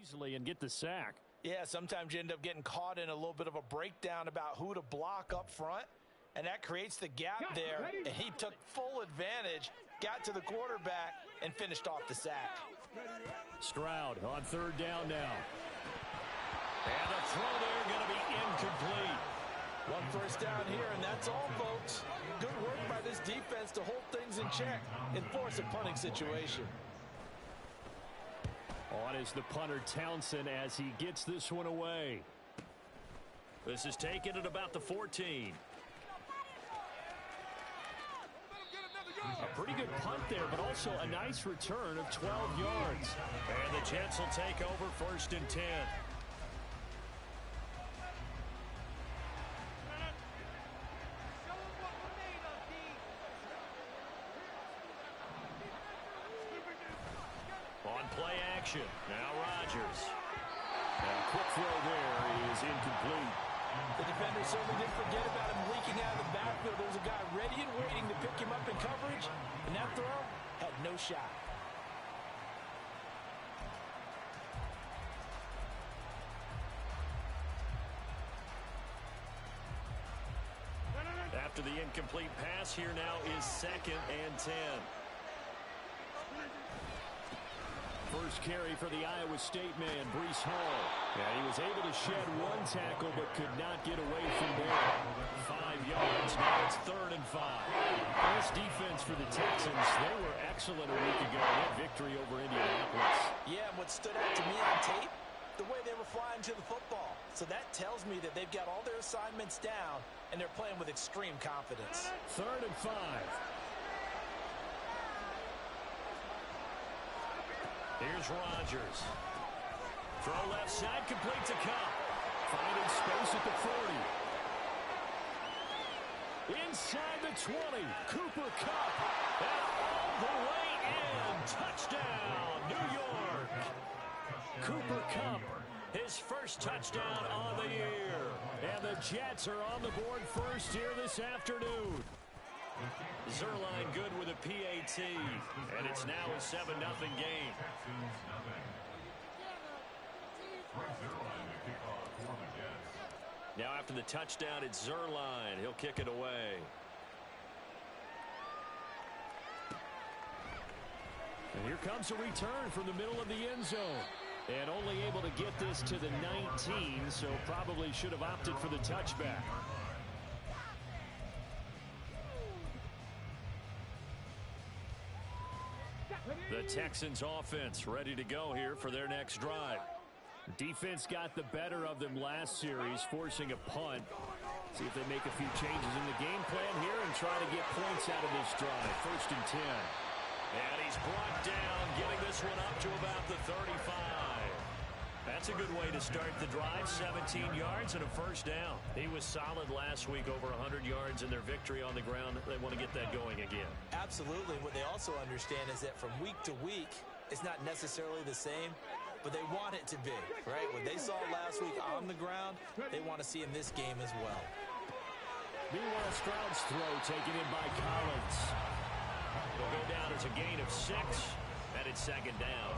easily and get the sack. Yeah, sometimes you end up getting caught in a little bit of a breakdown about who to block up front, and that creates the gap there, and he took full advantage, got to the quarterback, and finished off the sack. Stroud on third down now. And the throw there going to be incomplete. One first down here, and that's all, folks. Good work by this defense to hold things in check and force a punting situation. On is the punter Townsend as he gets this one away. This is taken at about the 14. A pretty good punt there, but also a nice return of 12 yards. And the Jets will take over 1st and 10. On play action, now Rodgers. And a quick throw there is incomplete. The defender certainly didn't forget about him leaking out of the backfield. There was a guy ready and waiting to pick him up in coverage, and that throw had no shot. After the incomplete pass, here now is 2nd and 10. First carry for the Iowa State man, Breece Hall. Yeah, he was able to shed one tackle but could not get away from there. 5 yards, now it's 3rd and 5. This defense for the Texans, they were excellent a week ago in that victory over Indianapolis. Yeah, and what stood out to me on tape, the way they were flying to the football. So that tells me that they've got all their assignments down, and they're playing with extreme confidence. 3rd and 5. Here's Rodgers. Throw left side, complete to Kupp. Finding space at the 40. Inside the 20, Cooper Kupp. And all the way in. Touchdown, New York. Cooper Kupp, his first touchdown on the year. And the Jets are on the board first here this afternoon. Zuerlein good with a PAT, and it's now a 7-0 game. Now after the touchdown, it's Zuerlein. He'll kick it away. And here comes a return from the middle of the end zone. And only able to get this to the 19, so probably should have opted for the touchback. The Texans offense ready to go here for their next drive. Defense got the better of them last series, forcing a punt. See if they make a few changes in the game plan here and try to get points out of this drive. 1st and 10. And he's brought down, getting this one up to about the 35. That's a good way to start the drive. 17 yards and a first down. He was solid last week, over 100 yards in their victory on the ground. They want to get that going again. Absolutely. What they also understand is that from week to week, it's not necessarily the same, but they want it to be, right? What they saw last week on the ground, they want to see in this game as well. Meanwhile, Stroud's throw taken in by Collins. Will go down as a gain of 6, and it's 2nd down.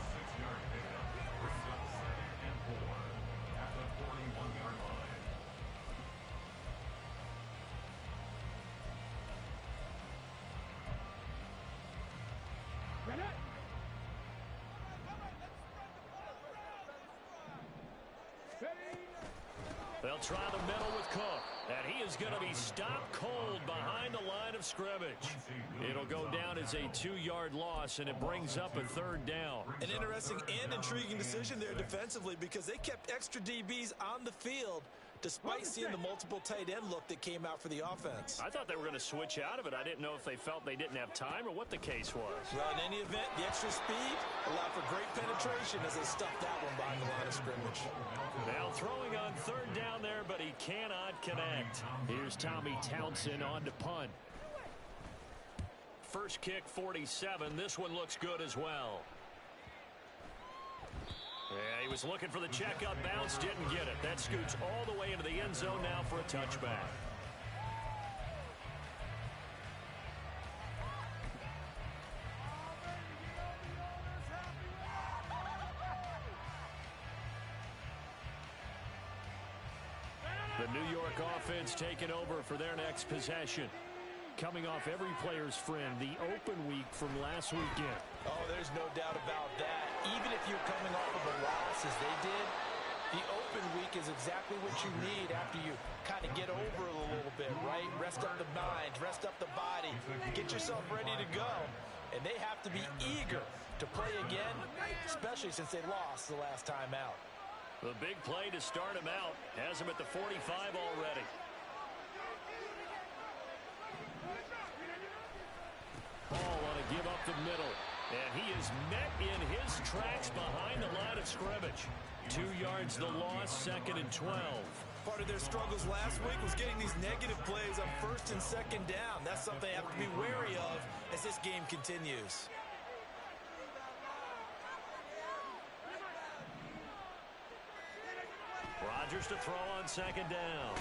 They'll try the middle with Cook, and he is going to be stopped cold behind the line of scrimmage. It'll go down as a 2-yard loss, and it brings up a 3rd down. An interesting and intriguing decision there defensively, because they kept extra DBs on the field despite seeing the multiple tight end look that came out for the offense. I thought they were going to switch out of it. I didn't know if they felt they didn't have time or what the case was. Well, in any event, the extra speed allowed for great penetration as they stuffed that one behind the line of scrimmage. Now throwing on 3rd down there, but he cannot connect. Here's Tommy Townsend on to punt. First kick, 47. This one looks good as well. Yeah, he was looking for the checkup bounce, didn't get it. That scoots all the way into the end zone now for a touchback. The New York offense taking over for their next possession. Coming off every player's friend, the open week from last weekend. Oh, there's no doubt about that. Even if you're coming off of a loss as they did, the open week is exactly what you need after you kind of get over it a little bit, right? Rest up the mind, rest up the body, get yourself ready to go. And they have to be eager to play again, especially since they lost the last time out. The big play to start him out has him at the 45 already. Ball on a give up the middle. And he is met in his tracks behind the line of scrimmage. 2 yards the loss, 2nd and 12. Part of their struggles last week was getting these negative plays on 1st and 2nd down. That's something they have to be wary of as this game continues. Rodgers to throw on 2nd down.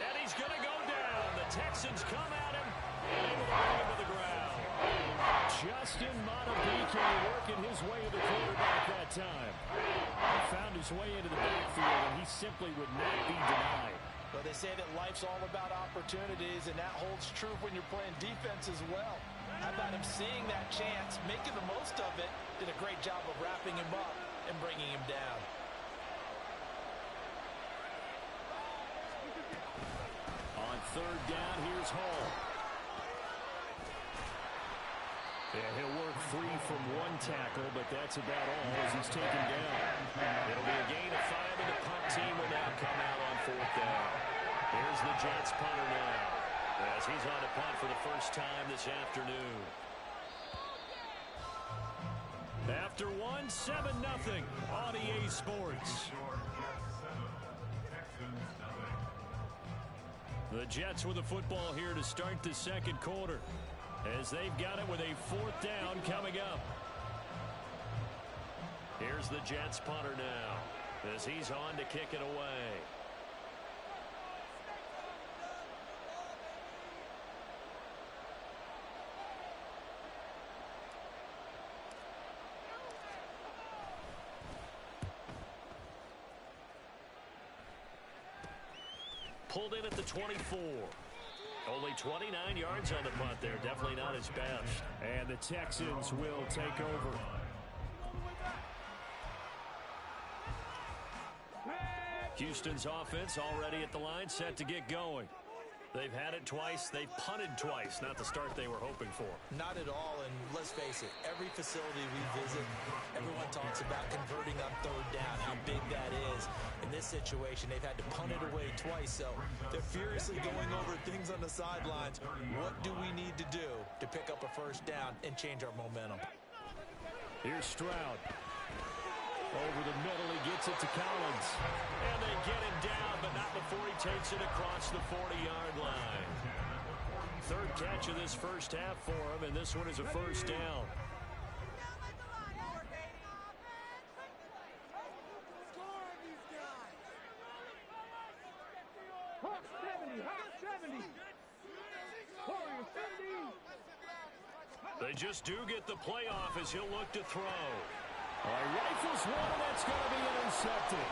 And he's going to go down. The Texans come at him. Able to bring him to the ground. Justin Madubuike working his way to the quarterback that time. He found his way into the backfield, and he simply would not be denied. Well, they say that life's all about opportunities, and that holds true when you're playing defense as well. How about him seeing that chance, making the most of it, did a great job of wrapping him up and bringing him down. On 3rd down, here's Hall. Yeah, he'll work free from one tackle, but that's about all as he's taken down. It'll be a gain of 5, and the punt team will now come out on 4th down. Here's the Jets punter now, as he's on a punt for the first time this afternoon. After one, 7-0 on EA Sports. The Jets with the football here to start the 2nd quarter, as they've got it with a 4th down coming up. Here's the Jets punter now, as he's on to kick it away. Pulled in at the 24. Only 29 yards on the punt there. Definitely not his best. And the Texans will take over. Houston's offense already at the line, set to get going. They've had it twice. They've punted twice. Not the start they were hoping for. Not at all, and let's face it, every facility we visit, everyone talks about converting on 3rd down, how big that is. In this situation, they've had to punt it away twice, so they're furiously going over things on the sidelines. What do we need to do to pick up a 1st down and change our momentum? Here's Stroud. Over the middle, he gets it to Collins. And they get him down, but not before he takes it across the 40-yard line. 3rd catch of this first half for him, and this one is a 1st down. They just do get the playoff as he'll look to throw. Rifles one, that's going to be intercepted.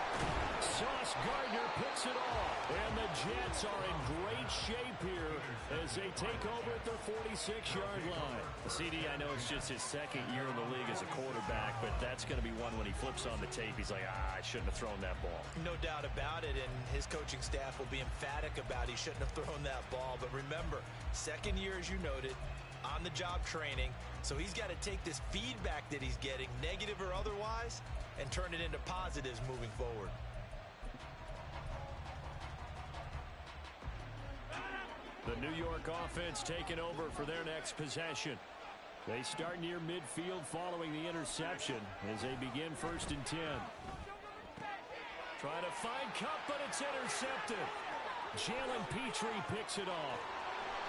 Sauce Gardner picks it off. And the Jets are in great shape here as they take over at their 46-yard line. CD, I know it's just his 2nd year in the league as a quarterback, but that's going to be one when he flips on the tape. He's like, I shouldn't have thrown that ball. No doubt about it, and his coaching staff will be emphatic about he shouldn't have thrown that ball. But remember, 2nd year, as you noted, on-the-job training, so he's got to take this feedback that he's getting, negative or otherwise, and turn it into positives moving forward. The New York offense taking over for their next possession. They start near midfield following the interception as they begin 1st and 10. Trying to find Kupp, but it's intercepted. Jalen Petrie picks it off.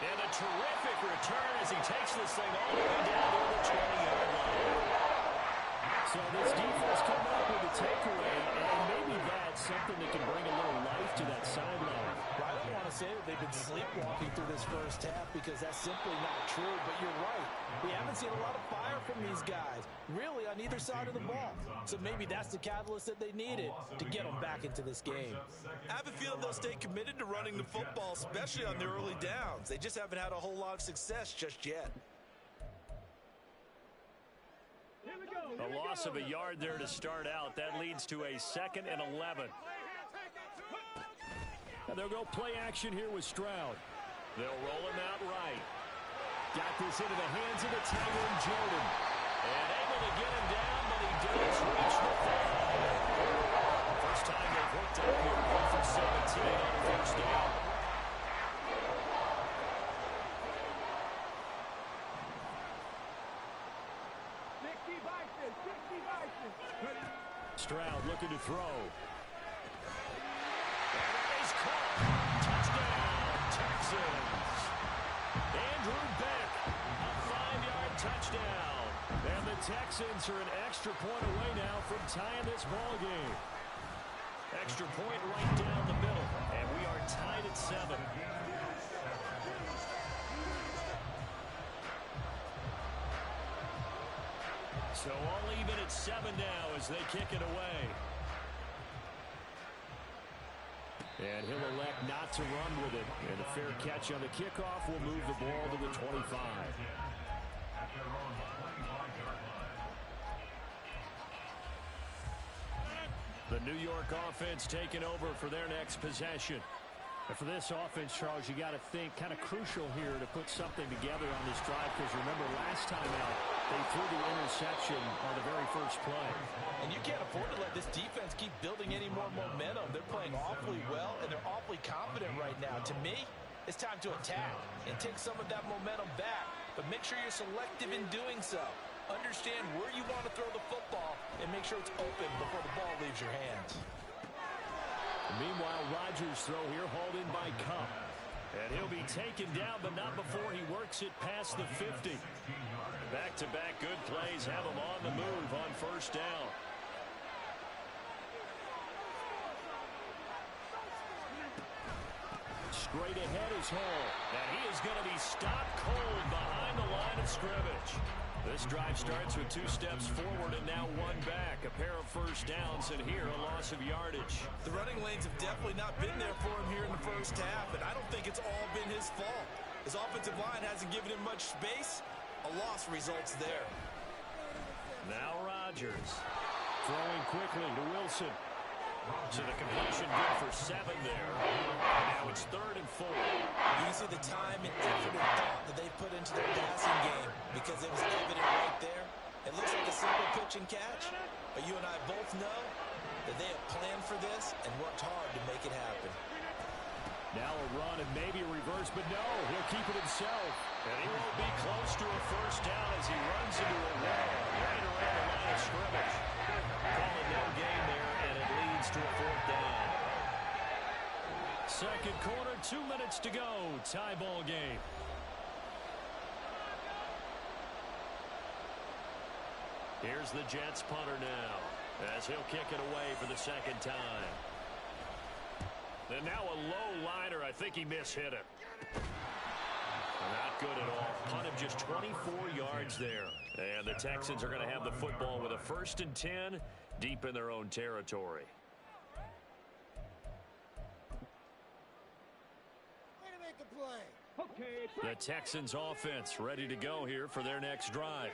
And a terrific return as he takes this thing all the way down to the 20-yard line. So this defense coming up with a takeaway, and maybe that's something that can bring a little life to that sideline. Well, I don't want to say that they've been sleepwalking through this first half because that's simply not true, but you're right. We haven't seen a lot of fire from these guys, really on either side of the ball. So maybe that's the catalyst that they needed to get them back into this game. I have a feeling they'll stay committed to running the football, especially on their early downs. They just haven't had a whole lot of success just yet. A loss of a yard there to start out. That leads to a 2nd and 11. And they'll go play action here with Stroud. They'll roll him out right. Got this into the hands of the Tyrone Jordan. And able to get him down, but he does reach the 5. First time they've hooked up here. 1 for 17 on first down. Stroud looking to throw. And it is caught. Touchdown, Texans. Andrew Beck, a 5-yard touchdown. And the Texans are an extra point away now from tying this ball game. Extra point right down the middle. And we are tied at 7. So all even at 7 now as they kick it away. And he'll elect not to run with it. And a fair catch on the kickoff will move the ball to the 25. The New York offense taking over for their next possession. And for this offense, Charles, you got to think kind of crucial here to put something together on this drive, because remember last time out, they threw the interception on the very first play. And you can't afford to let this defense keep building any more momentum. They're playing awfully well, and they're awfully confident right now. To me, it's time to attack and take some of that momentum back, but make sure you're selective in doing so. Understand where you want to throw the football and make sure it's open before the ball leaves your hands. Meanwhile, Rodgers' throw here hauled in by Kupp. And he'll be taken down, but not before he works it past the 50. Back-to-back good plays have him on the move on first down. Straight ahead is Hall. And he is going to be stopped cold behind the line of scrimmage. This drive starts with 2 steps forward and now 1 back. A pair of first downs, and here a loss of yardage. The running lanes have definitely not been there for him here in the first half, and I don't think it's all been his fault. His offensive line hasn't given him much space. A loss results there. Now Rodgers throwing quickly to Wilson. So the completion good for 7 there. Now it's 3rd and 4. You can see the time and effort and thought that they put into their passing game because it was evident right there. It looks like a simple pitch and catch, but you and I both know that they have planned for this and worked hard to make it happen. Now a run and maybe a reverse, but no, he'll keep it himself. And he won't be close to a first down as he runs into a wall right around the line of scrimmage. Call it no gain there, and it leads to a 4th down. Second quarter, 2 minutes to go. Tie ball game. Here's the Jets punter now as he'll kick it away for the 2nd time. And now a low liner. I think he mishit it. Not good at all. Punt of just 24 yards there. And the Texans are going to have the football with a 1st and 10 deep in their own territory. The Texans offense ready to go here for their next drive.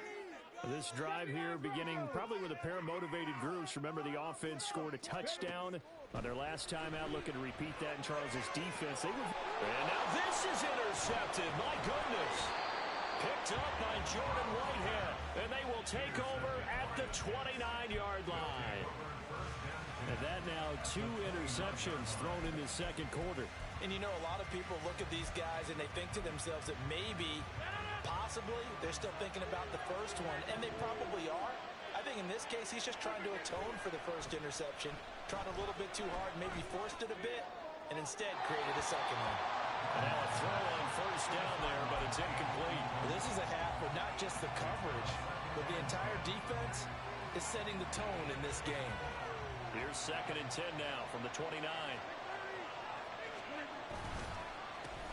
This drive here beginning probably with a pair of motivated groups. Remember, the offense scored a touchdown on their last time out. Looking to repeat that in Charles's defense. And now this is intercepted. My goodness. Picked up by Jordan Whitehead. And they will take over at the 29-yard line. And that now 2 interceptions thrown in the second quarter. And you know, a lot of people look at these guys and they think to themselves that maybe, possibly, they're still thinking about the first one, and they probably are. I think in this case, he's just trying to atone for the first interception, tried a little bit too hard, maybe forced it a bit, and instead created a second one. And now a throw on first down there, but it's incomplete. This is a half where not just the coverage, but the entire defense is setting the tone in this game. Here's 2nd and 10 now from the 29.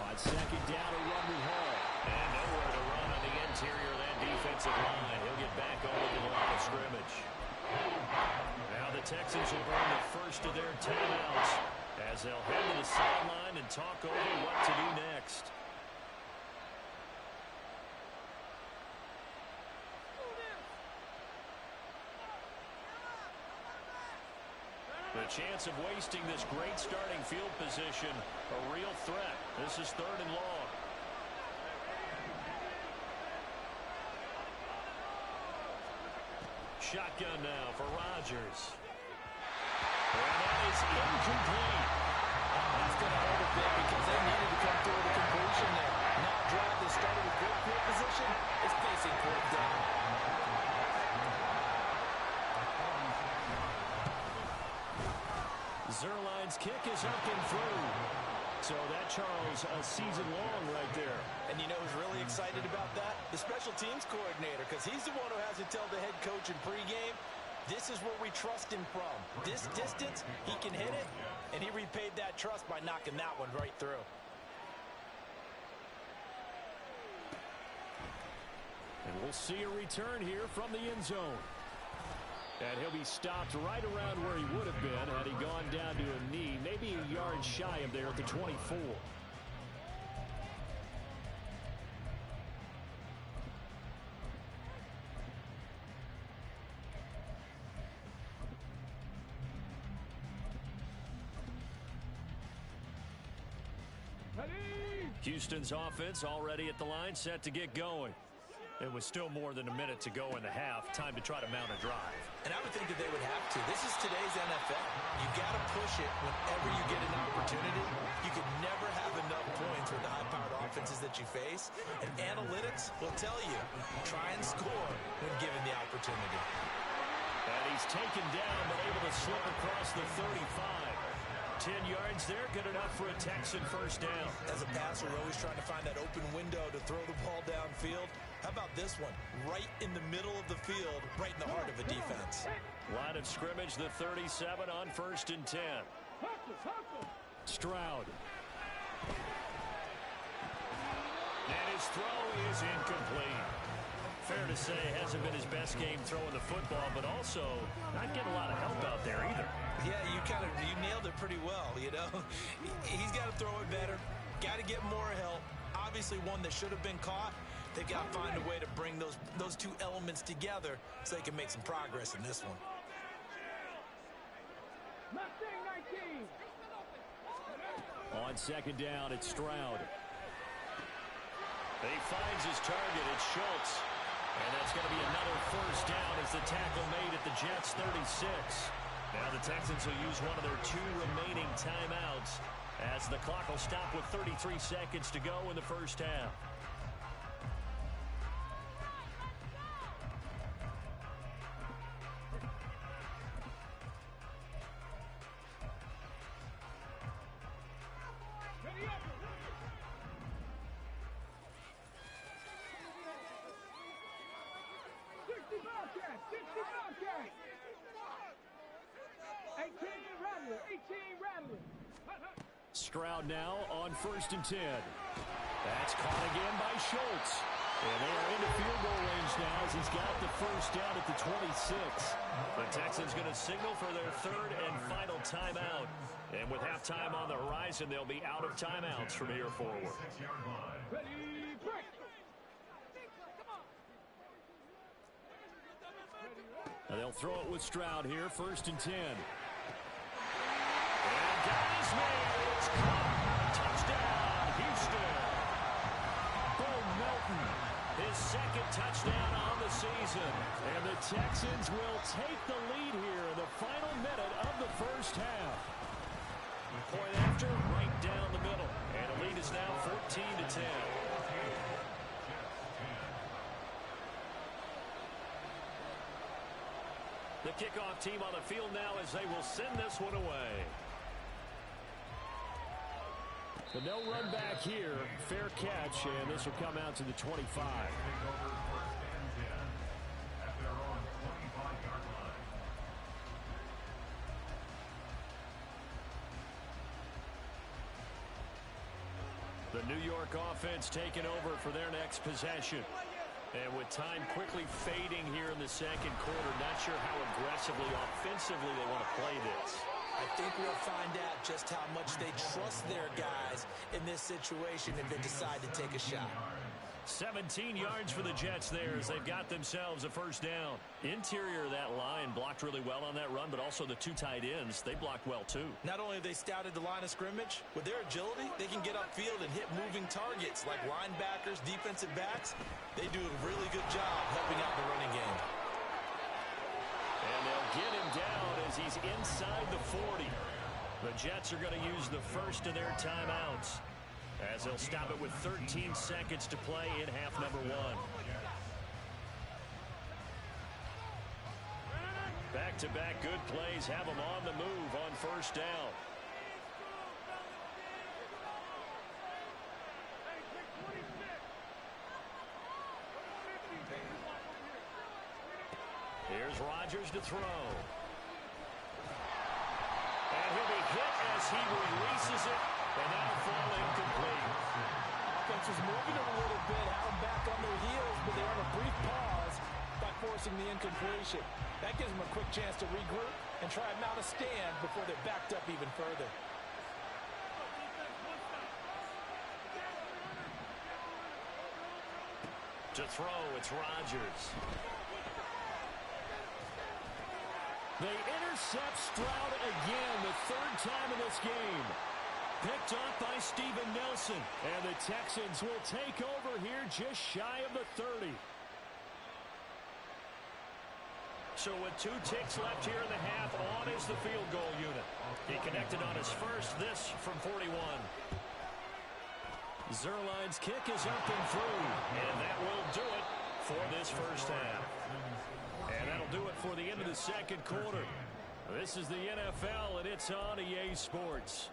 On 2nd down, a run with Hall. And nowhere to run on the interior of that defensive line. He'll get back over the line of scrimmage. Now the Texans will burn the first of their timeouts as they'll head to the sideline and talk over what to do next. The chance of wasting this great starting field position, a real threat. This is 3rd and long. Shotgun now for Rodgers. And that is incomplete. That's going to hurt a bit because they needed to come through with a completion there. Now drive that started with good field position is facing 4th down. Zuerlein's kick is up and through. So that, Charles, a season long right there. And you know who's really excited about that? The special teams coordinator, because he's the one who has to tell the head coach in pregame, this is where we trust him from. This distance, he can hit it, and he repaid that trust by knocking that one right through. And we'll see a return here from the end zone. And he'll be stopped right around where he would have been had he gone down to a knee, maybe a yard shy of there at the 24. Houston's offense already at the line, set to get going. It was still more than a minute to go in the half. Time to try to mount a drive. And I would think that they would have to. This is today's NFL. You got to push it whenever you get an opportunity. You can never have enough points with the high-powered offenses that you face. And analytics will tell you, try and score when given the opportunity. And he's taken down, but able to slip across the 35. 10 yards there, good enough for a Texan first down. As a passer, we're always trying to find that open window to throw the ball downfield. How about this one? Right in the middle of the field, right in the heart of a defense. Line of scrimmage, the 37 on 1st and 10. Stroud. And his throw is incomplete. Fair to say, hasn't been his best game throwing the football, but also not getting a lot of help out there either. Yeah, you nailed it pretty well, you know. He's got to throw it better, got to get more help. Obviously one that should have been caught. They've got to find a way to bring those two elements together so they can make some progress in this one. On 2nd down, it's Stroud. He finds his target, it's Schultz. And that's going to be another first down as the tackle made at the Jets' 36. Now the Texans will use one of their 2 remaining timeouts as the clock will stop with 33 seconds to go in the first half. Stroud now on 1st and 10. That's caught again by Schultz. And they are into field goal range now as he's got the first down at the 26. The Texans going to signal for their 3rd and final timeout. And with halftime on the horizon, they'll be out of timeouts from here forward. And they'll throw it with Stroud here, 1st and 10. And got his man. It's caught. Touchdown, Houston. Bo Melton, his 2nd touchdown on the season. And the Texans will take the lead here in the final minute of the first half. Point after, right down the middle. And the lead is now 14-10. The kickoff team on the field now as they will send this one away. But no run back here. Fair catch, and this will come out to the 25. The New York offense taking over for their next possession. And with time quickly fading here in the second quarter, not sure how aggressively, offensively they want to play this. I think we'll find out just how much they trust their guys in this situation if they decide to take a shot. 17 yards for the Jets there as they've got themselves a first down. Interior of that line blocked really well on that run, but also the two tight ends, they blocked well too. Not only have they scouted the line of scrimmage, with their agility, they can get upfield and hit moving targets like linebackers, defensive backs. They do a really good job helping out the running game. And they'll get him down as he's inside the 40. The Jets are going to use the first of their timeouts, as they'll stop it with 13 seconds to play in half number one. Back-to-back good plays have them on the move on first down. Here's Rodgers to throw. And he'll be hit as he releases it. And that'll fall incomplete. Offense was moving a little bit, had them back on their heels, but they earned a brief pause by forcing the incompletion. That gives them a quick chance to regroup and try and mount a stand before they're backed up even further. To throw, it's Rodgers. They intercept Stroud again, the third time in this game. Picked off by Steven Nelson. And the Texans will take over here just shy of the 30. So with 2 ticks left here in the half, on is the field goal unit. He connected on his first, this from 41. Zuerlein's kick is up and through. And that will do it for this first half. And that'll do it for the end of the second quarter. This is the NFL, and it's on EA Sports.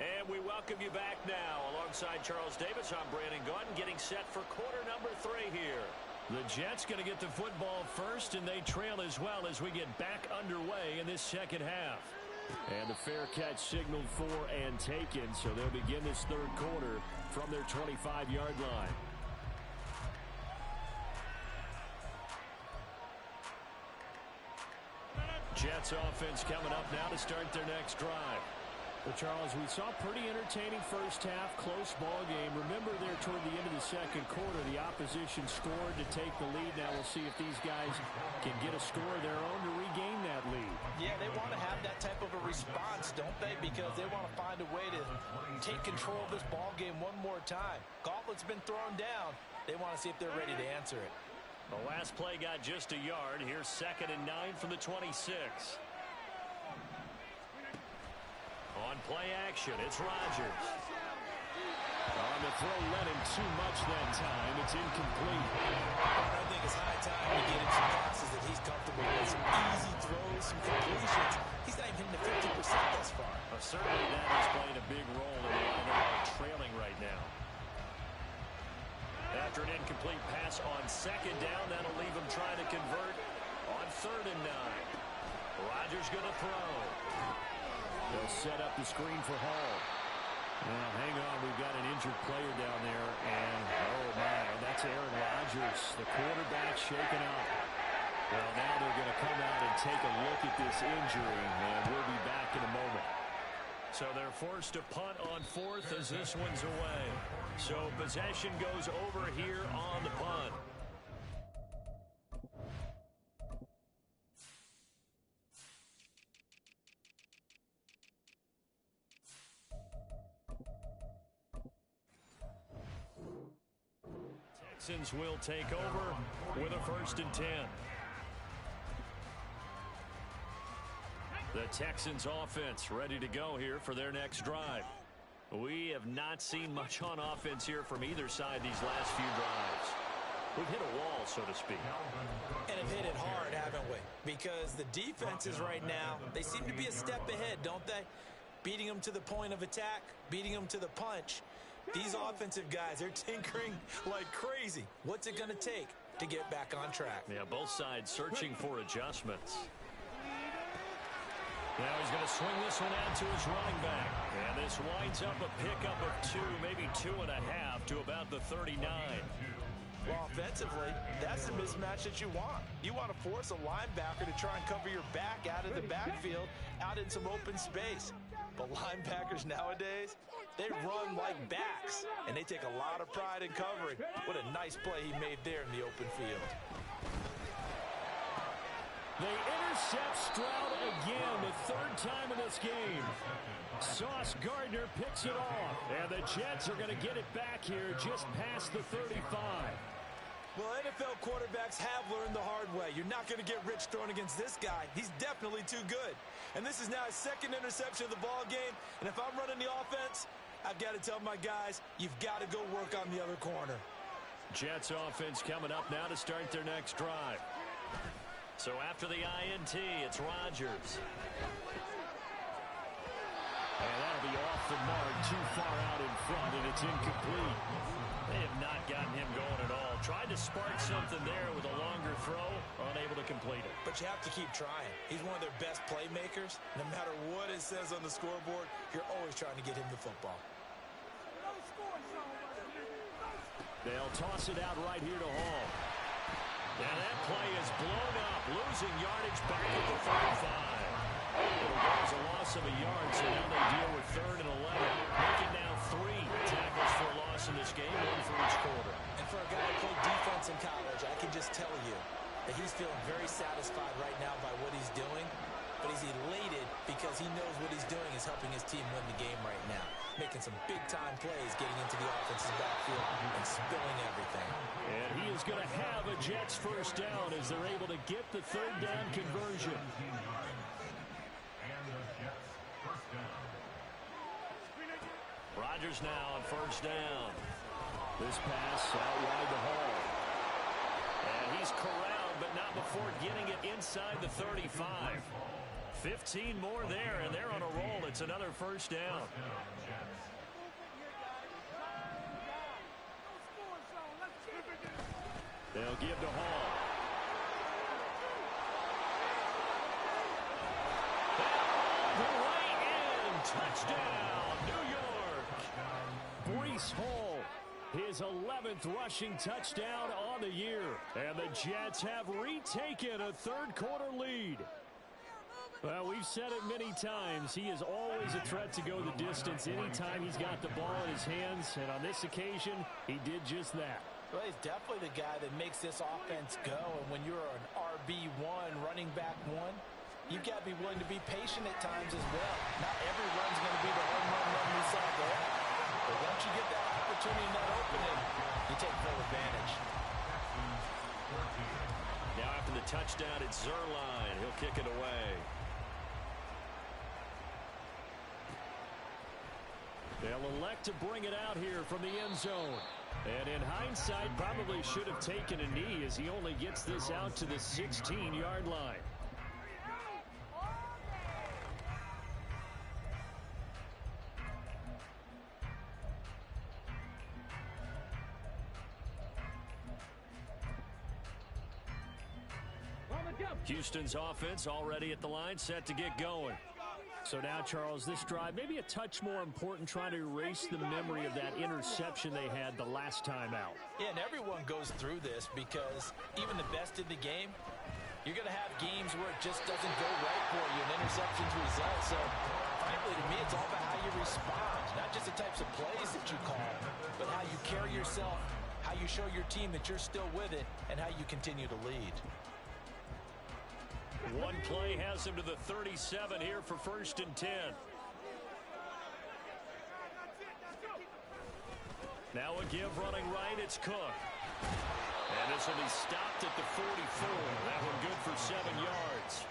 And we welcome you back now. Alongside Charles Davis, I'm Brandon Gaudin, getting set for quarter number 3 here. The Jets going to get the football first, and they trail as well as we get back underway in this second half. And the fair catch signaled for and taken, so they'll begin this third quarter from their 25-yard line. Jets offense coming up now to start their next drive. Well, Charles, we saw a pretty entertaining first half, close ball game. Remember there toward the end of the second quarter, the opposition scored to take the lead. Now we'll see if these guys can get a score of their own to regain that lead. Yeah, they want to have that type of a response, don't they? Because they want to find a way to take control of this ball game one more time. Gauntlet's been thrown down. They want to see if they're ready to answer it. The last play got just a yard. Here's 2nd and 9 from the 26. On play action, it's Rodgers. On the throw, led him too much that time. It's incomplete. I think it's high time to get him some passes that he's comfortable with. Some easy throws, some completions. He's not even hitting the 50% thus far. Certainly that is playing a big role in why they are trailing right now. After an incomplete pass on 2nd down, that'll leave him trying to convert on 3rd and 9. Rodgers going to throw. They'll set up the screen for Hall. Now, hang on, we've got an injured player down there, and oh my, that's Aaron Rodgers, the quarterback shaken up. Well, now they're going to come out and take a look at this injury, and we'll be back in a moment. So they're forced to punt on 4th as this one's away. So possession goes over here on the punt. Texans will take over with a 1st and 10. The Texans offense ready to go here for their next drive. We have not seen much on offense here from either side these last few drives. We've hit a wall, so to speak. And have hit it hard, haven't we? Because the defenses right now, they seem to be a step ahead, don't they? Beating them to the point of attack, beating them to the punch. These offensive guys, they're tinkering like crazy. What's it going to take to get back on track? Yeah, both sides searching for adjustments. Now he's going to swing this one out to his running back. And this winds up a pickup of 2, maybe 2.5 to about the 39. Well, offensively, that's the mismatch that you want. You want to force a linebacker to try and cover your back out of the backfield, out in some open space. But linebackers nowadays, they run like backs, and they take a lot of pride in covering. What a nice play he made there in the open field. They intercept Stroud again, the 3rd time in this game. Sauce Gardner picks it off, and the Jets are going to get it back here just past the 35. Well, NFL quarterbacks have learned the hard way. You're not going to get rich throwing against this guy. He's definitely too good. And this is now his 2nd interception of the ball game. And if I'm running the offense, I've got to tell my guys, you've got to go work on the other corner. Jets offense coming up now to start their next drive. So after the INT, it's Rodgers. And that'll be off the mark, too far out in front, and it's incomplete. They have not gotten him going at all. Tried to spark something there with a longer throw, unable to complete it. But you have to keep trying. He's one of their best playmakers. No matter what it says on the scoreboard, you're always trying to get him the football. They'll toss it out right here to Hall. And that play is blown up, losing yardage back at the 35. It'll go as a loss of a yard, so now they deal with 3rd and 11. Make it now 3 tackles for a loss in this game, 1 for each quarter. And for a guy who played defense in college, I can just tell you that he's feeling very satisfied right now by what he's doing. But he's elated because he knows what he's doing is helping his team win the game right now. Making some big-time plays, getting into the offensive backfield and spilling everything. And he is going to have a Jets 1st down as they're able to get the 3rd down conversion. Rodgers now on 1st down. This pass out wide to Hall. And he's corralled, but not before getting it inside the 35. 15 more there, and they're on a roll. It's another 1st down. They'll give to Hall. Right in. Touchdown, New York. Breece Hall, his 11th rushing touchdown on the year. And the Jets have retaken a 3rd quarter lead. Well, we've said it many times. He is always a threat to go the distance anytime he's got the ball in his hands. And on this occasion, he did just that. Well, he's definitely the guy that makes this offense go. And when you're an RB1, running back 1, you've got to be willing to be patient at times as well. Not every run's going to be the home run we saw there. But once you get that opportunity and that opening, you take full advantage. Now after the touchdown, it's Zuerlein. He'll kick it away. They'll elect to bring it out here from the end zone. And in hindsight, probably should have taken a knee as he only gets this out to the 16-yard line. Houston's offense already at the line, set to get going. So now, Charles, this drive may be a touch more important, trying to erase the memory of that interception they had the last time out. Yeah, and everyone goes through this because even the best in the game, you're going to have games where it just doesn't go right for you and interceptions result. So, frankly, to me, it's all about how you respond, not just the types of plays that you call, but how you carry yourself, how you show your team that you're still with it, and how you continue to lead. One play has him to the 37 here for 1st and 10. Now a give running right, it's Cook. And this will be stopped at the 44. That one good for 7 yards.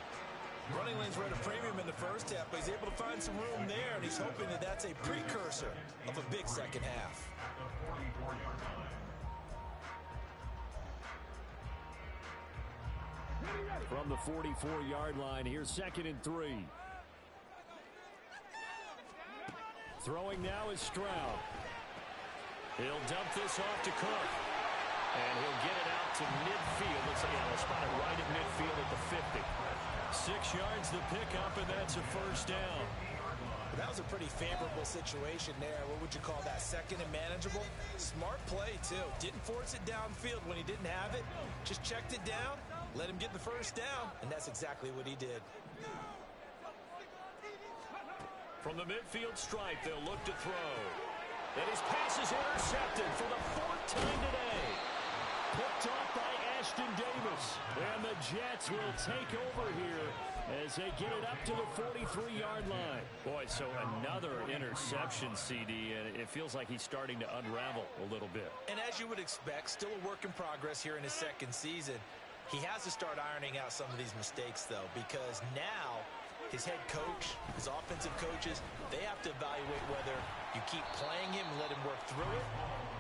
Running lanes were at a premium in the first half, but he's able to find some room there, and he's hoping that that's a precursor of a big second half. From the 44-yard line, here's 2nd and 3. Throwing now is Stroud. He'll dump this off to Cook. And he'll get it out to midfield. Let's say, they'll spot it right at midfield at the 50. 6 yards the pickup, and that's a first down. That was a pretty favorable situation there. What would you call that? Second and manageable? Smart play, too. Didn't force it downfield when he didn't have it. Just checked it down, let him get the first down, and that's exactly what he did. From the midfield stripe, they'll look to throw. And his pass is intercepted for the 4th time today. Picked off by Ashton Davis. And the Jets will take over here as they get it up to the 43-yard line. Boy, so another interception, CD, and it feels like he's starting to unravel a little bit. And as you would expect, still a work in progress here in his second season. He has to start ironing out some of these mistakes, though, because now his head coach, his offensive coaches, they have to evaluate whether you keep playing him and let him work through it,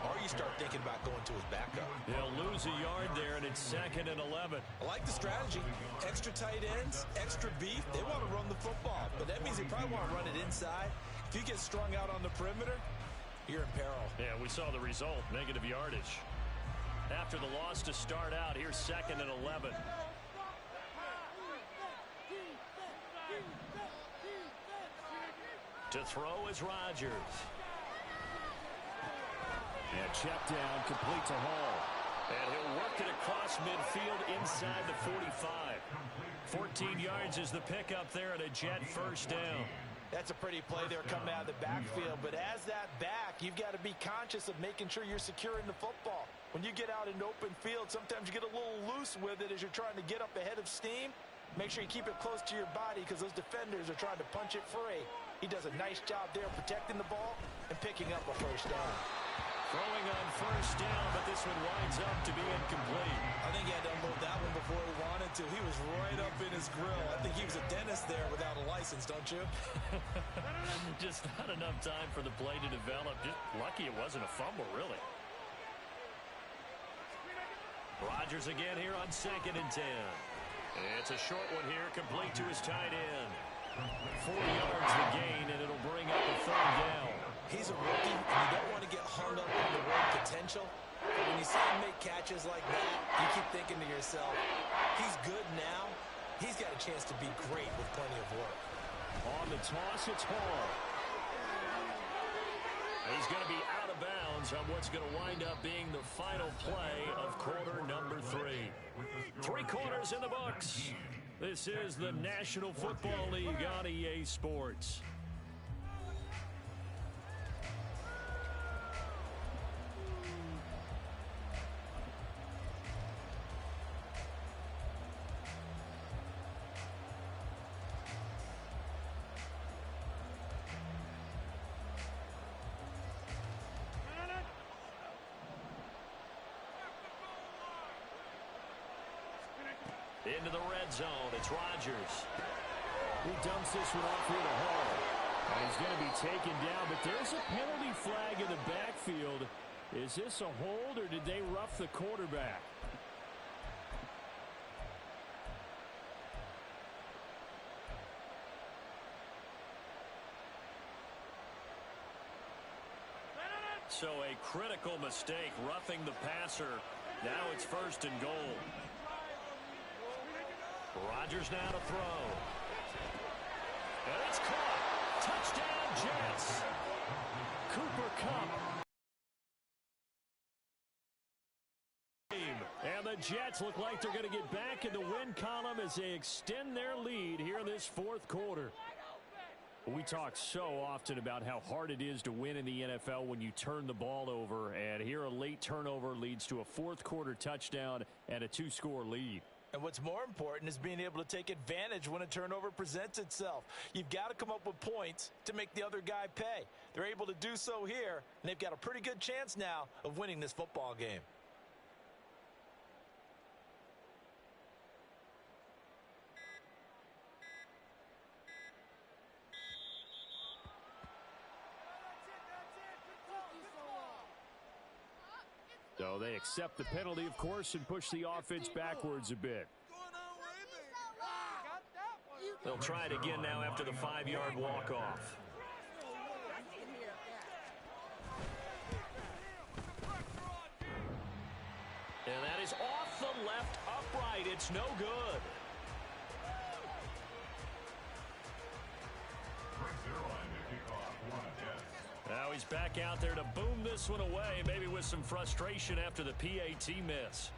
or you start thinking about going to his backup. They'll lose a yard there, and it's 2nd and 11. I like the strategy. Extra tight ends, extra beef. They want to run the football, but that means they probably want to run it inside. If you get strung out on the perimeter, you're in peril. Yeah, we saw the result, negative yardage. After the loss to start out, here's 2nd and 11. To throw is Rodgers. And check down, complete to Hall. And he'll work it across midfield inside the 45. 14 yards is the pickup there, and a Jet first down. That's a pretty play there coming out of the backfield. But as that back, you've got to be conscious of making sure you're securing the football. When you get out in open field, sometimes you get a little loose with it as you're trying to get up ahead of steam. Make sure you keep it close to your body because those defenders are trying to punch it free. He does a nice job there protecting the ball and picking up a first down. Throwing on first down, but this one winds up to be incomplete. I think he had to unload that one before he wanted to. He was right up in his grill. I think he was a dentist there without a license, don't you? Just not enough time for the play to develop. Just lucky it wasn't a fumble, really. Rodgers again here on 2nd and 10. It's a short one here, complete to his tight end. 4 yards the gain, and it'll bring up a 3rd down. He's a rookie, and you don't want to get hung up on the word potential. But when you see him make catches like that, you keep thinking to yourself, he's good now. He's got a chance to be great with plenty of work. On the toss, it's Hall. He's going to be out of bounds on what's going to wind up being the final play of quarter number 3. 3 quarters in the books. This is the National Football League on EA Sports. Into the red zone, it's Rodgers. He dumps this one off here to Hall. And he's going to be taken down, but there's a penalty flag in the backfield. Is this a hold, or did they rough the quarterback? So a critical mistake, roughing the passer. Now it's 1st and goal. Rodgers now to throw. And it's caught. Touchdown, Jets. Cooper Kupp. And the Jets look like they're going to get back in the win column as they extend their lead here in this 4th quarter. We talk so often about how hard it is to win in the NFL when you turn the ball over. And here a late turnover leads to a 4th quarter touchdown and a 2-score lead. And what's more important is being able to take advantage when a turnover presents itself. You've got to come up with points to make the other guy pay. They're able to do so here, and they've got a pretty good chance now of winning this football game. So they accept the penalty, of course, and push the offense backwards a bit. They'll try it again now after the 5-yard walk-off. And that is off the left upright. It's no good. Now he's back out there to boom this one away, maybe with some frustration after the PAT miss.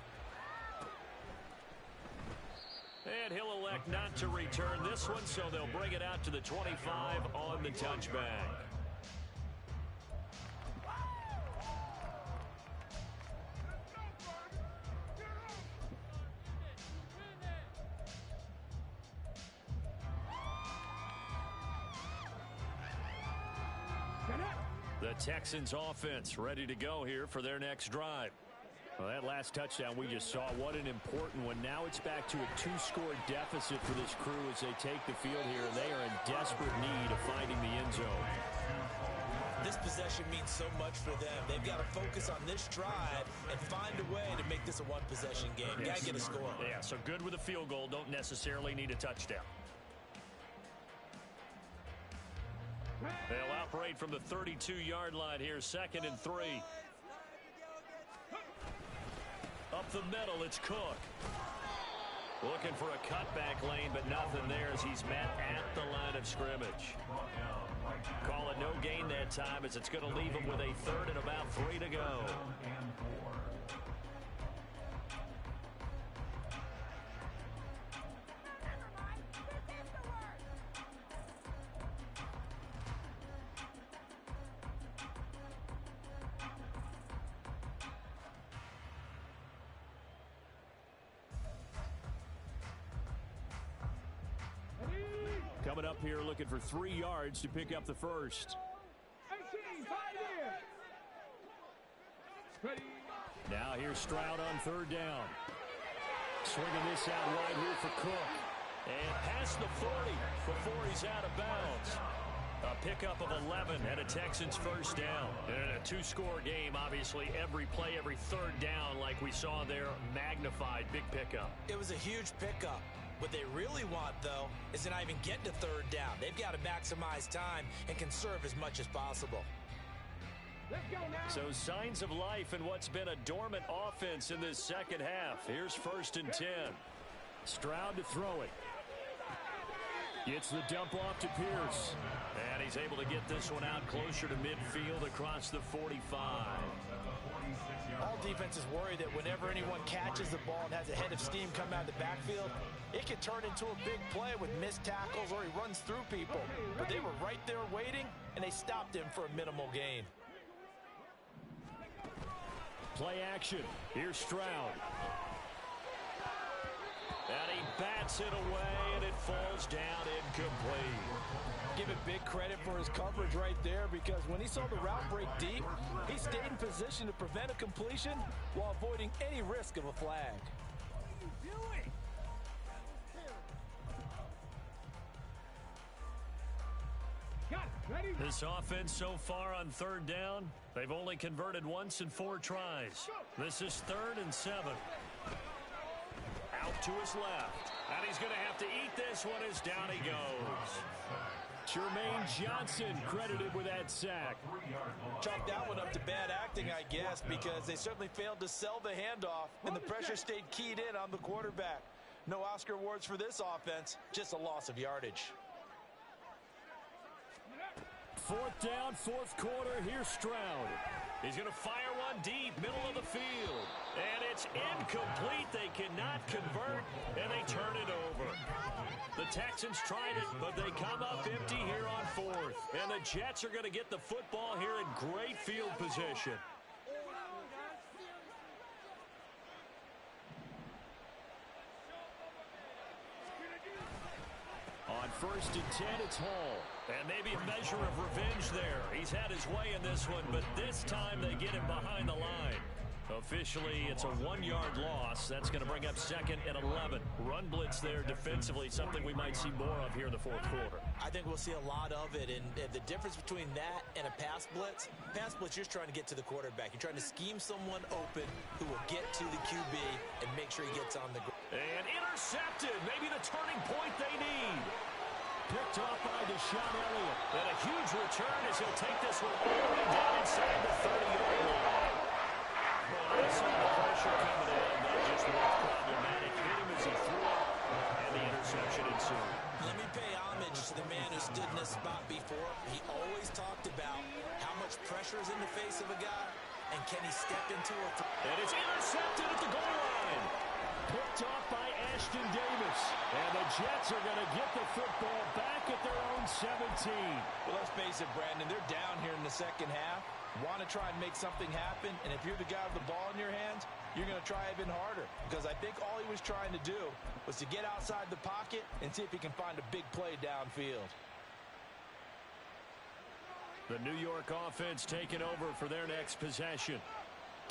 And he'll elect not to return this one, so they'll bring it out to the 25 on the touchback. The Texans offense ready to go here for their next drive. Well, that last touchdown we just saw, what an important one. Now it's back to a 2-score deficit for this crew as they take the field here, and they are in desperate need of finding the end zone. This possession means so much for them. They've got to focus on this drive and find a way to make this a one-possession game. Got to get a score. Yeah, so good with a field goal. Don't necessarily need a touchdown. They'll operate from the 32-yard line here, 2nd and 3. Up the middle, it's Cook. Looking for a cutback lane, but nothing there as he's met at the line of scrimmage. Call it no gain that time as it's going to leave him with a 3rd and about 3 to go. Coming up here looking for 3 yards to pick up the first. Now here's Stroud on 3rd down. Swinging this out wide here for Cook. And past the 40 before he's out of bounds. A pickup of 11 and a Texans first down. And in a 2-score game, obviously every play, every 3rd down like we saw there, magnified, big pickup. It was a huge pickup. What they really want, though, is to not even get to 3rd down. They've got to maximize time and conserve as much as possible. Let's go now. So signs of life in what's been a dormant offense in this second half. Here's 1st and 10. Stroud to throw it. Gets the dump off to Pierce. And he's able to get this one out closer to midfield across the 45. All defenses worry that whenever anyone catches the ball and has a head of steam come out of the backfield, it can turn into a big play with missed tackles or he runs through people. But they were right there waiting, and they stopped him for a minimal gain. Play action. Here's Stroud. And he bats it away, and it falls down incomplete. Give it big credit for his coverage right there, because when he saw the route break deep, he stayed in position to prevent a completion while avoiding any risk of a flag. This offense so far on 3rd down, they've only converted once in 4 tries. This is 3rd and 7. Out to his left. And he's going to have to eat this one as down he goes. Jermaine Johnson credited with that sack. Chalk that one up to bad acting, I guess, because they certainly failed to sell the handoff, and the pressure stayed keyed in on the quarterback. No Oscar awards for this offense, just a loss of yardage. 4th down, 4th quarter. Here's Stroud. He's going to fire one deep, middle of the field. And it's incomplete. They cannot convert, and they turn it over. The Texans tried it, but they come up empty here on 4th. And the Jets are going to get the football here in great field position. On 1st and 10, it's Hall. And maybe a measure of revenge there. He's had his way in this one, but this time they get him behind the line. Officially, it's a 1-yard loss. That's going to bring up 2nd and 11. Run blitz there defensively, something we might see more of here in the 4th quarter. I think we'll see a lot of it, and the difference between that and a pass blitz, you're trying to get to the quarterback. You're trying to scheme someone open who will get to the QB and make sure he gets on the ground. And intercepted, maybe the turning point they need. Picked off by Deshaun Elliott. And a huge return as he'll take this one all the way down inside the 30-yard line. saw the pressure coming in. That just looked problematic. Hit him as he threw it, and the interception ensued. Let me pay homage to the man who stood in this spot before. He always talked about how much pressure is in the face of a guy, and can he step into a... And it's intercepted at the goal line. Picked off by Ashton Davis. And the Jets are going to get the football back at their own 17. Well, let's face it, Brandon, they're down here in the second half. Want to try and make something happen, and if you're the guy with the ball in your hands, you're going to try even harder. Because I think all he was trying to do was to get outside the pocket and see if he can find a big play downfield. The New York offense taking over for their next possession.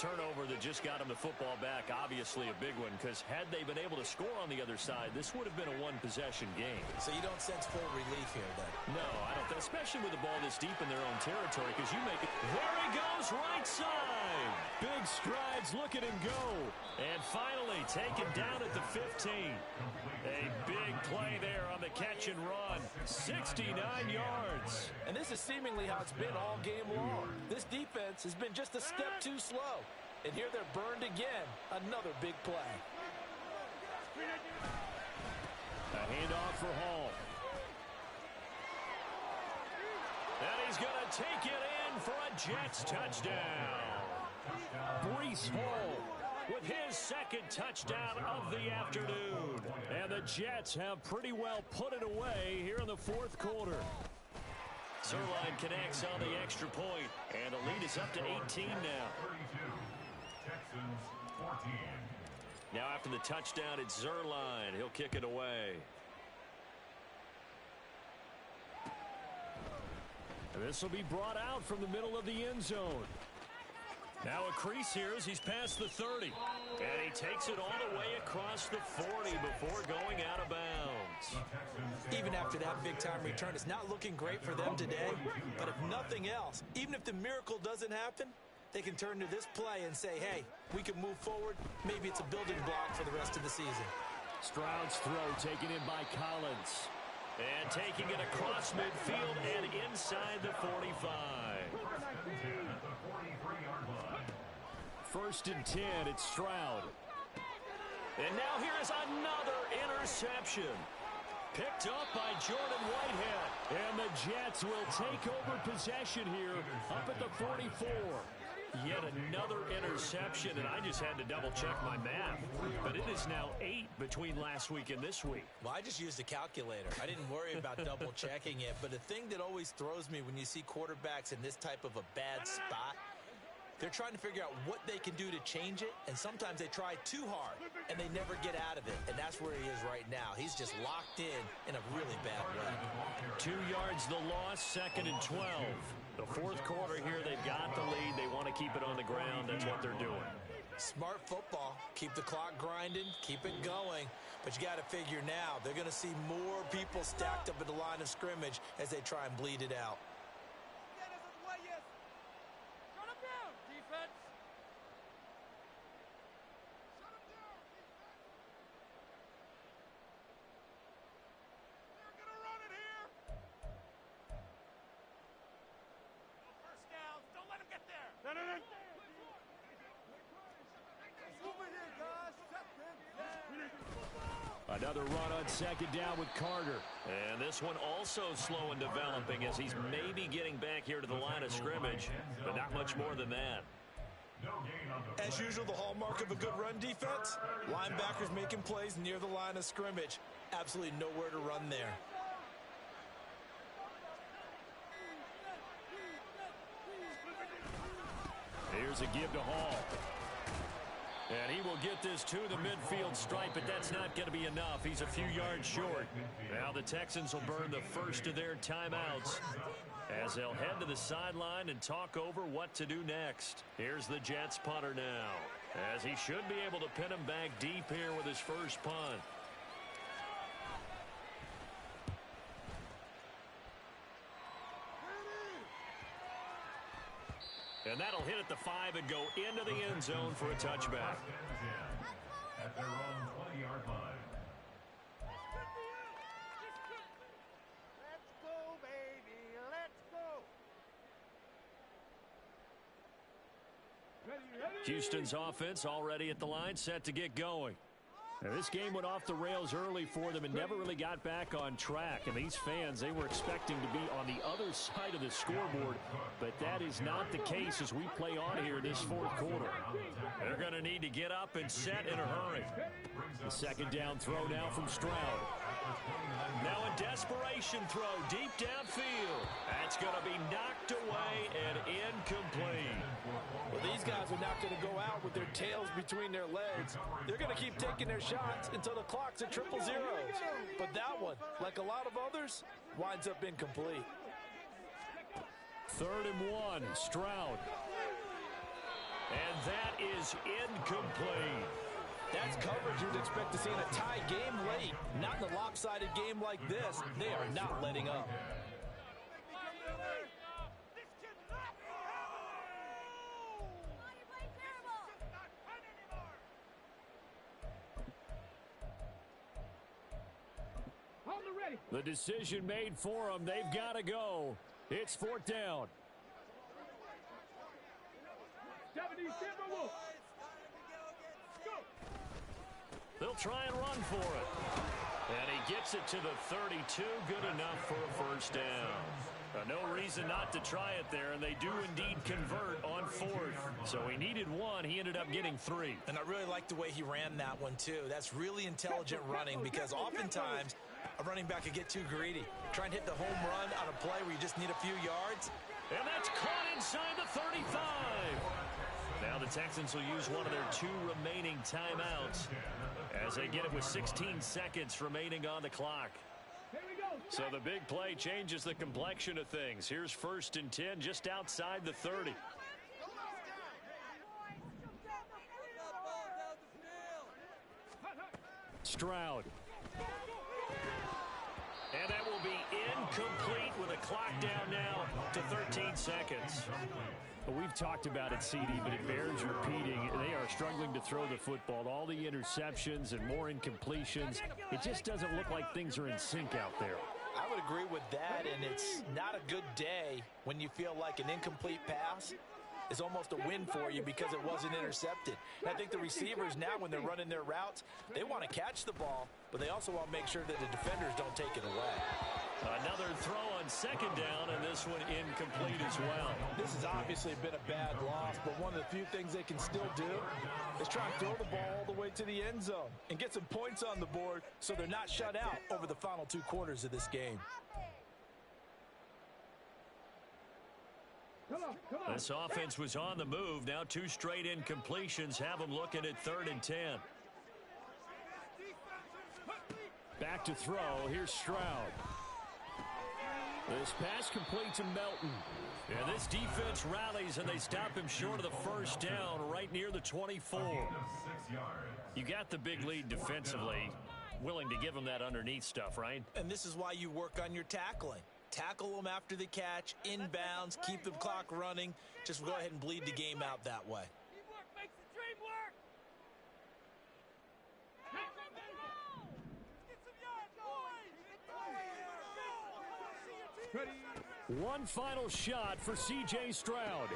Turnover that just got them the football back, obviously a big one, because had they been able to score on the other side, this would have been a one-possession game. So you don't sense full relief here, then? No, I don't, especially with the ball this deep in their own territory, because you make it. There he goes, right side. Big strides, look at him go. And finally taken down at the 15. A big play there on the catch and run. 69 yards. And this is seemingly how it's been all game long. This defense has been just a step too slow. And here they're burned again. Another big play. A handoff for Hall. And he's going to take it in for a Jets touchdown. Breece Hall with his second touchdown of the afternoon. And the Jets have pretty well put it away here in the fourth quarter. Zuerlein connects on the extra point, and the lead is up to 18 now. Now after the touchdown, it's Zuerlein. He'll kick it away. And this will be brought out from the middle of the end zone. Now a crease here as he's past the 30. And he takes it all the way across the 40 before going out of bounds. Even after that big-time return, it's not looking great for them today. But if nothing else, even if the miracle doesn't happen, they can turn to this play and say, hey, we can move forward. Maybe it's a building block for the rest of the season. Stroud's throw taken in by Collins. And taking it across midfield and inside the 45. First and 10, it's Stroud. And now here is another interception. Picked up by Jordan Whitehead. And the Jets will take over possession here up at the 44. Yet another interception, and I just had to double-check my math. But it is now 8 between last week and this week. Well, I just used a calculator. I didn't worry about double-checking it. But the thing that always throws me when you see quarterbacks in this type of a bad spot, they're trying to figure out what they can do to change it, and sometimes they try too hard, and they never get out of it. And that's where he is right now. He's just locked in a really bad way. 2 yards the loss, second and 12. The fourth quarter here, they've got the lead. They want to keep it on the ground. That's what they're doing. Smart football. Keep the clock grinding. Keep it going. But you got to figure now, they're going to see more people stacked up at the line of scrimmage as they try and bleed it out. Another run on second down with Carter. And this one also slow in developing as he's maybe getting back here to the line of scrimmage, but not much more than that. As usual, the hallmark of a good run defense, linebackers making plays near the line of scrimmage. Absolutely nowhere to run there. Here's a give to Hall. And he will get this to the midfield stripe, but that's not going to be enough. He's a few yards short. Now the Texans will burn the first of their timeouts as they'll head to the sideline and talk over what to do next. Here's the Jets punter now, as he should be able to pin him back deep here with his first punt. And that'll hit at the 5 and go into the end zone for a touchback. At their own 20-yard line. Let's go, baby. Let's go. Ready, ready? Houston's offense already at the line, set to get going. Now, this game went off the rails early for them and never really got back on track. And these fans, they were expecting to be on the other side of the scoreboard, but that is not the case as we play on here this fourth quarter. They're going to need to get up and set in a hurry. The second down throw now from Stroud. Now a desperation throw deep downfield. That's going to be knocked away and incomplete. Well, these guys are not going to go out with their tails between their legs. They're going to keep taking their shots until the clock's at 000. But that one, like a lot of others, winds up incomplete. 3rd and 1, Stroud. And that is incomplete. That's coverage you'd expect to see in a tie game late. Not in a lopsided game like this. They are not letting up. The decision made for them. They've got to go. It's 4th down. They'll try and run for it. And he gets it to the 32. Good enough for a 1st down. No reason not to try it there, and they do indeed convert on 4th. So he needed 1. He ended up getting 3. And I really like the way he ran that one, too. That's really intelligent running because oftentimes a running back could get too greedy. Try and hit the home run on a play where you just need a few yards. And that's caught inside the 35. Now the Texans will use one of their 2 remaining timeouts as they get it with 16 seconds remaining on the clock. So the big play changes the complexion of things. Here's 1st and 10 just outside the 30. Stroud. And that will be incomplete with a clock down now to 13 seconds. We've talked about it, CD, but it bears repeating. They are struggling to throw the football. All the interceptions and more incompletions. It just doesn't look like things are in sync out there. I would agree with that, and it's not a good day when you feel like an incomplete pass is almost a win for you because it wasn't intercepted. And I think the receivers now, when they're running their routes, they want to catch the ball, but they also want to make sure that the defenders don't take it away. Another throw on 2nd down, and this one incomplete as well. This has obviously been a bad loss, but one of the few things they can still do is try and throw the ball all the way to the end zone and get some points on the board so they're not shut out over the final 2 quarters of this game. This offense was on the move. Now 2 straight incompletions have them looking at 3rd and 10. Back to throw. Here's Stroud. This pass complete to Melton. And this defense rallies, and they stop him short of the 1st down right near the 24. You got the big lead defensively. Willing to give him that underneath stuff, right? And this is why you work on your tackling. Tackle them after the catch, inbounds, keep the clock running. Just go ahead and bleed the game out that way. Teamwork makes the dream work. One final shot for C.J. Stroud.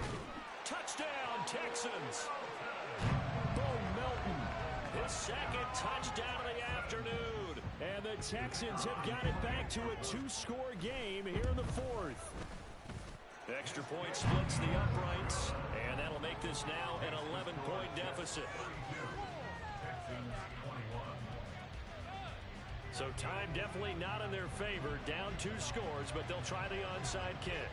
Touchdown, Texans. Bo Melton, his 2nd touchdown of the afternoon. And the Texans have got it back to a 2-score game here in the 4th. Extra point splits the uprights, and that'll make this now an 11-point deficit. So time definitely not in their favor. Down 2 scores, but they'll try the onside kick.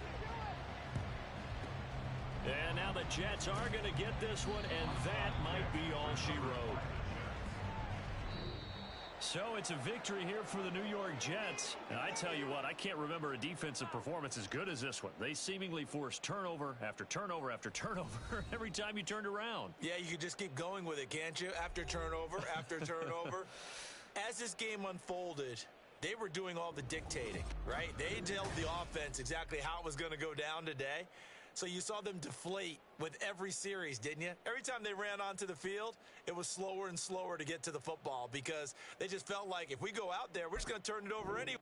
And now the Jets are going to get this one, and that might be all she wrote. So it's a victory here for the New York Jets. And I tell you what, I can't remember a defensive performance as good as this one. They seemingly forced turnover after turnover after turnover every time you turned around. Yeah, you could just keep going with it, can't you? After turnover, after turnover. As this game unfolded, they were doing all the dictating, right? They told the offense exactly how it was going to go down today. So you saw them deflate with every series, didn't you? Every time they ran onto the field, it was slower and slower to get to the football because they just felt like if we go out there, we're just going to turn it over anyway.